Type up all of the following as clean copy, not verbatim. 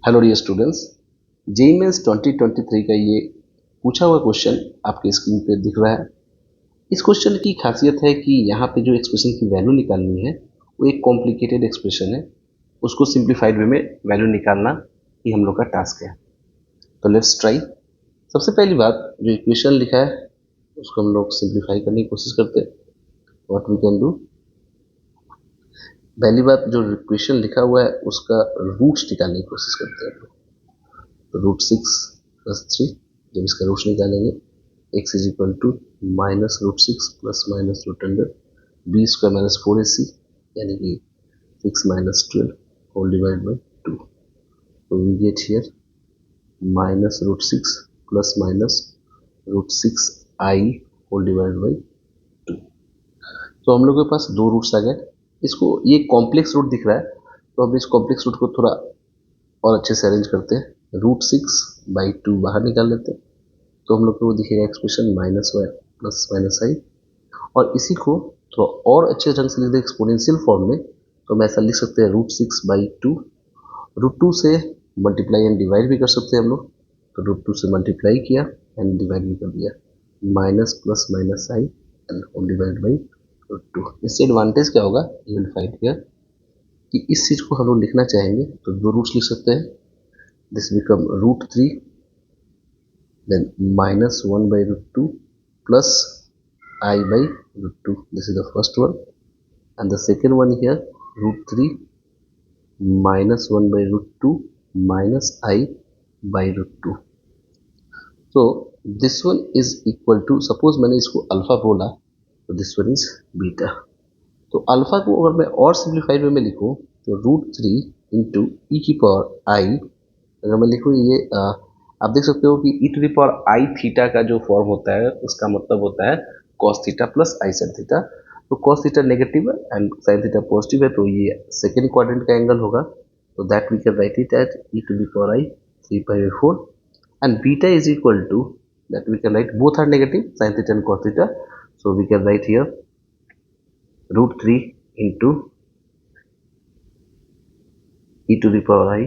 Hello dear students, JEE Mains 2023 का ये पूछा हुआ क्वेश्चन आपके स्क्रीन पे दिख रहा है। इस क्वेश्चन की खासियत है कि यहाँ पे जो एक्सप्रेशन की वैल्यू निकालनी है वो एक कॉम्प्लिकेटेड एक्सप्रेशन है। उसको सिंप्लीफाइड वे में वैल्यू निकालना ही हम लोग का टास्क है। तो लेट्स ट्राई। सबसे पहली बात, जो इक्वेशन लिखा है उसको हम लोग सिंप्लीफाई करने की कोशिश करते हैं। व्हाट वी कैन डू, पहली बात जो इक्वेशन लिखा हुआ है उसका रूट्स निकालने की कोशिश करते हैं। तो √6 + 3, जब इसका रूट्स निकालेंगे x is equal to -√6 + -√100 b² - 4ac, यानी कि 6 - 12 होल डिवाइड बाई 2। तो we get here -√6 + -√6i whole divide by 2। तो हम लोग के पास दो रूट्स आ गए। इसको ये कॉम्प्लेक्स रूट दिख रहा है, तो हम इस कॉम्प्लेक्स रूट को थोड़ा और अच्छे से अरेंज करते हैं। √6/2 बाहर निकाल लेते हैं, तो हम लोग को वो दिखेगा एक्सप्रेशन -y + -i। और इसी को थोड़ा और अच्छे ढंग से लिख दें एक्सपोनेंशियल फॉर्म में, तो हम ऐसा लिख सकते हैं √6/2। √2 से मल्टीप्लाई एंड डिवाइड भी कर सकते हैं हम लोग, तो √2 से मल्टीप्लाई किया एंड डिवाइड भी कर दिया, minus plus minus i and whole divide by √2। इससे एडवांटेज क्या होगा, यू विल फाइंड हियर, कि इस चीज को हम लोग लिखना चाहेंगे तो दो रूट्स लिख सकते हैं। This become √3, then -1/√2 plus I by √2. This is the first one, and the second one here √3 -1/√2 minus I by √2. So this one is equal to, suppose मैंने इसको अल्फा बोला तो this one is बीटा। तो alpha को अगर मैं और simplified वे में लिखूं तो √3 इंटू ई की पावर आई, अगर मैं लिखूँ ये आप देख सकते हो कि e⁻i थीटा का जो फॉर्म होता है उसका मतलब होता है cos theta plus i sine theta. तो cos थीटा नेगेटिव है एंड साइन थीटा पॉजिटिव है, तो ये सेकेंड क्वाड्रेंट का एंगल होगा। तो that we can write it at e⁻i 3π/4 and beta is equal to, that we can write both are negative, sine theta and cos theta. So we can write here √3 into e⁻i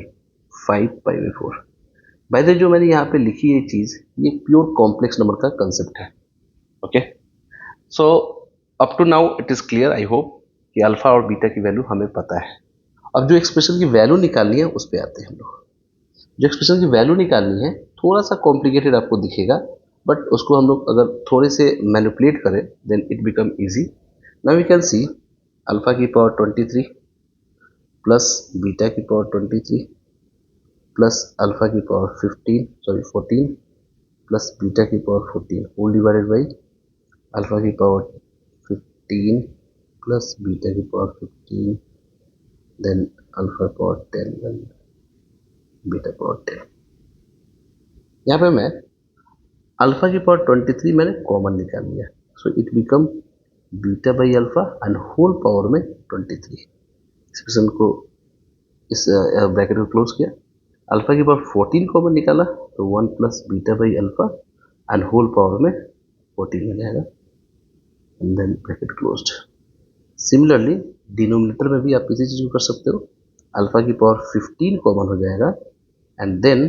5π/4। By the way, जो मैंने यहाँ पे लिखी है चीज, ये pure complex number का concept है। Okay, so up to now it is clear, I hope कि अल्फा और बीटा की वैल्यू हमें पता है। अब जो एक्सप्रेशन की वैल्यू निकालनी है उस पर आते हैं हम लोग। जो एक्सप्रेशन की वैल्यू निकालनी है थोड़ा सा कॉम्प्लिकेटेड आपको दिखेगा, बट उसको हम लोग अगर थोड़े से मैनिपुलेट करें then it become easy. Now we can see alpha की पावर 23 प्लस बीटा की पावर 23 प्लस अल्फा की पावर 14 प्लस बीटा की power 14 whole divided by alpha की पावर 15 प्लस बीटा की power 15 then alpha power 10 then beta power 10। यहाँ पे मैं alpha की पावर 23 मैंने कॉमन निकाल लिया, so it become beta by alpha and whole power में 23। एक्सप्रेशन को इस ब्रैकेट को क्लोज किया, अल्फा की पावर 14 कॉमन निकाला तो 1 plus beta by alpha and whole power में 14 हो जाएगा and then bracket closed. Similarly denominator में भी आप इसी चीज को कर सकते हो, अल्फा की पावर 15 कॉमन हो जाएगा and then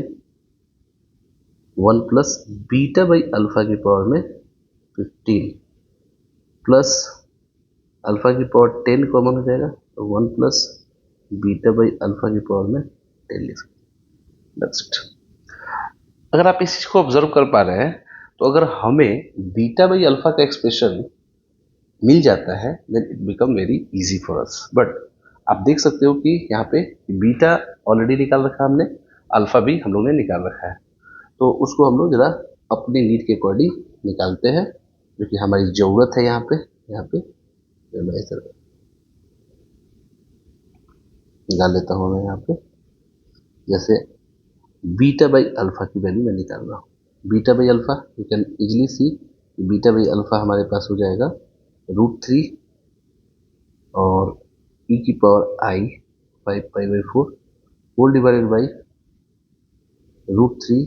1 plus beta by alpha की पावर में 15 प्लस अल्फा की पावर 10 कॉमन हो जाएगा, तो 1 प्लस बीटा बाई अल्फा की पावर में 10 लिख सकते। That's it. अगर आप इस चीज को ऑब्जर्व कर पा रहे हैं तो अगर हमें बीटा बाई अल्फा का एक्सप्रेशन मिल जाता है then it become very easy for us. But आप देख सकते हो कि यहाँ पे बीटा ऑलरेडी निकाल रखा है हमने, अल्फा भी हम लोग ने निकाल रखा है, तो उसको हम लोग जरा अपने नीड के अकॉर्डिंग निकालते हैं, जो कि हमारी जरूरत है। यहाँ पे मैं इस तरह निकाल लेता हूँ। मैं यहाँ पे जैसे बीटा बाई अल्फा की वैल्यू मैं निकाल रहा हूँ। Beta by alpha you can easily see, beta by alpha हमारे पास हो जाएगा √3 और ई की power i 5π/4 whole divided by √3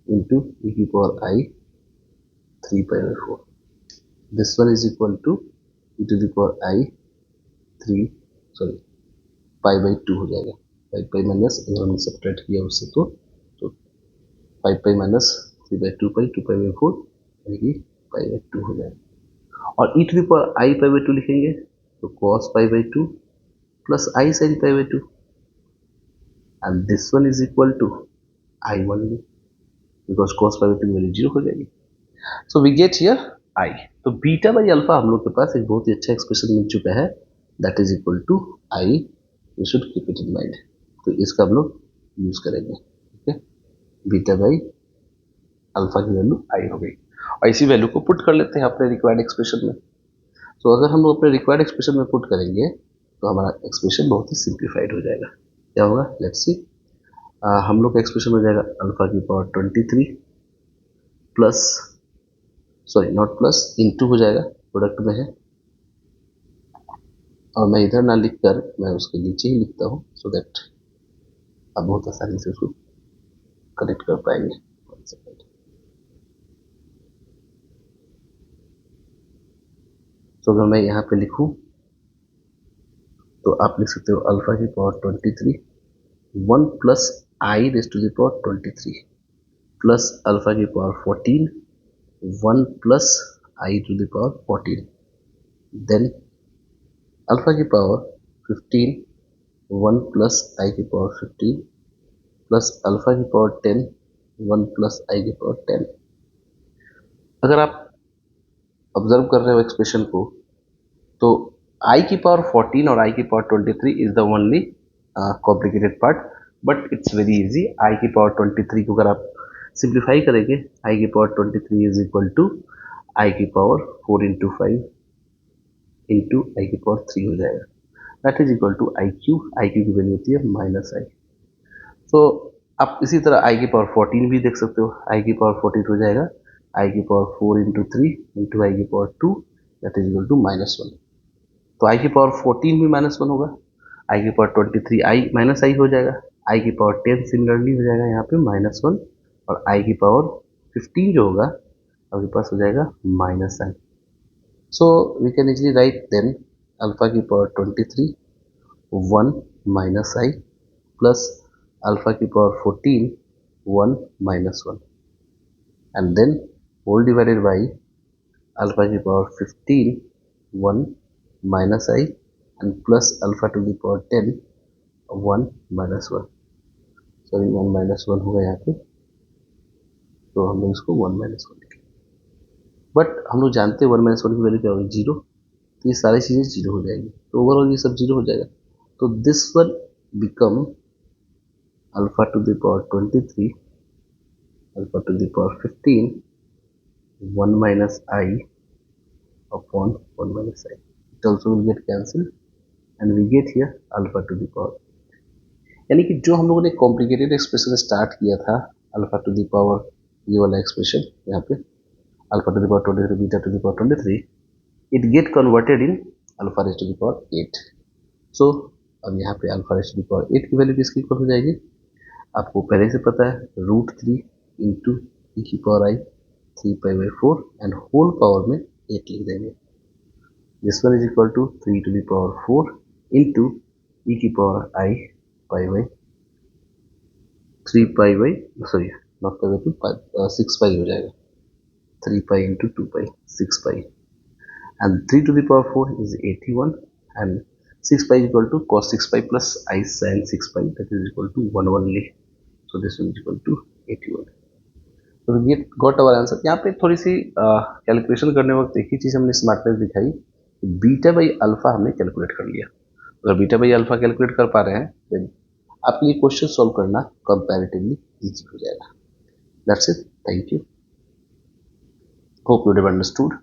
into e की power i 3π/4। This one is equal to e to the power i 3 pi हो जाएगा। 5 pi minus, अगर हमने सब्ट्रैक्ट किया उससे तो 5 pi minus 3/2 pi 2 pi by 4 यानी कि पाई बाई 2 हो जाएगा। और e to the power i pi by 2 लिखेंगे तो cos pi by 2 plus i sine pi by 2 and this one is equal to i only because cos pi by 2 की value 0 हो जाएगी। So we get here i. तो beta by alpha हम लोग के पास एक बहुत ही अच्छा एक्सप्रेशन मिल चुका है, that is equal to i. You should keep it in mind. तो इसका हम लोग यूज करेंगे। ओके, बीटा बाई अल्फा की वैल्यू आई हो गई और इसी वैल्यू को पुट कर लेते हैं अपने रिक्वायर्ड एक्सप्रेशन में। तो अगर हम लोग अपने रिक्वायर्ड एक्सप्रेशन में पुट करेंगे तो हमारा एक्सप्रेशन बहुत ही सिंप्लीफाइड हो जाएगा। क्या होगा, लेट्स सी। हम लोग का एक्सप्रेशन हो जाएगा अल्फा की power 23 plus, sorry not plus, into हो जाएगा, प्रोडक्ट में है और मैं इधर ना लिखकर मैं उसके नीचे ही लिखता हूँ सो दैट आप बहुत आसानी से उसको कनेक्ट कर पाएंगे। तो अगर मैं यहाँ पे लिखूं तो आप लिख सकते हो अल्फा की power 23 1 plus i raise to the power 23 plus alpha की power 14 1 plus i to the power 14 then alpha की पावर 15 1 प्लस आई की पावर 15 प्लस अल्फा की पावर 10 1 प्लस आई की पावर 10। अगर आप ऑब्जर्व कर रहे हो एक्सप्रेशन को तो आई की पावर 14 और आई की power 23 is the only complicated part, but it's very easy. I की पावर 23 को अगर आप सिंप्लीफाई करेंगे, आई की पावर 23 इज इक्वल टू आई की पावर 4 इंटू 5 इंटू आई की पावर 3 हो जाएगा, that is equal to i cube. I cube की वैल्यू होती है माइनस आई। तो आप इसी तरह आई की पावर 14 भी देख सकते हो, आई की पावर 14 हो जाएगा आई की पावर 4 इंटू 3 इंटू आई की power 2 that is equal to minus 1। तो आई की पावर 14 भी माइनस 1 होगा, आई की पावर 23 आई माइनस आई हो जाएगा, आई की पावर 10 सिमिलरली हो जाएगा यहाँ पे माइनस 1 और आई की पावर 15 जो होगा आपके पास हो जाएगा minus i. So we can easily write then alpha की power 23 1 minus i plus alpha की power 14 1 minus 1 and then whole divided by alpha की power 15 1 minus i and plus alpha to the power 10 1 minus 1, sorry 1 minus 1 होगा यहाँ पे, तो हम लोग इसको 1 माइनस 1 लिखेंगे। बट हम लोग जानते हैं 1 माइनस 1 की वैल्यू क्या होगी, 0। तो ये सारी चीज़ें 0 हो जाएंगी, तो ओवरऑल ये सब 0 हो जाएगा। तो this one become alpha to the power 23 alpha to the power 15 1 minus I upon 1 minus I. It also will get cancelled and we get here alpha to the power। यानी कि जो हम लोगों ने कॉम्प्लिकेटेड एक्सप्रेशन स्टार्ट किया था alpha to the power, ये वाला एक्सप्रेशन यहाँ पे alpha to the power 23 beta to the power 23, it get converted in alpha raise to the power 8। सो अब यहाँ पे alpha raise to the power 8 की वैल्यू किसकी इक्वल हो जाएगी, आपको पहले से पता है √3 इंटू ई की power i 3 pi by 4 and whole power में 8 लिख देंगे। This one is equal to 3 to the power 4 into e की power i pi by 3 pi by, sorry not pi by 2 6 pi हो जाएगा, 3 pi into 2 pi 6 pi and 3 to the power 4 is 81 and 6 pi equal to cos 6 pi plus I sin 6 pi that is equal to 1 only, so this one is equal to 81। तो ये got our answer. यहाँ पे थोड़ी सी calculation करने वक्त एक ही चीज़ हमने smartness दिखाई, बीटा बाई अल्फा हमने कैलकुलेट कर लिया। अगर बीटा बाई अल्फा कैलकुलेट कर पा रहे हैं देन आपके लिए क्वेश्चन सॉल्व करना कंपैरेटिवली इजी हो जाएगा। That's it, thank you, hope you have understood.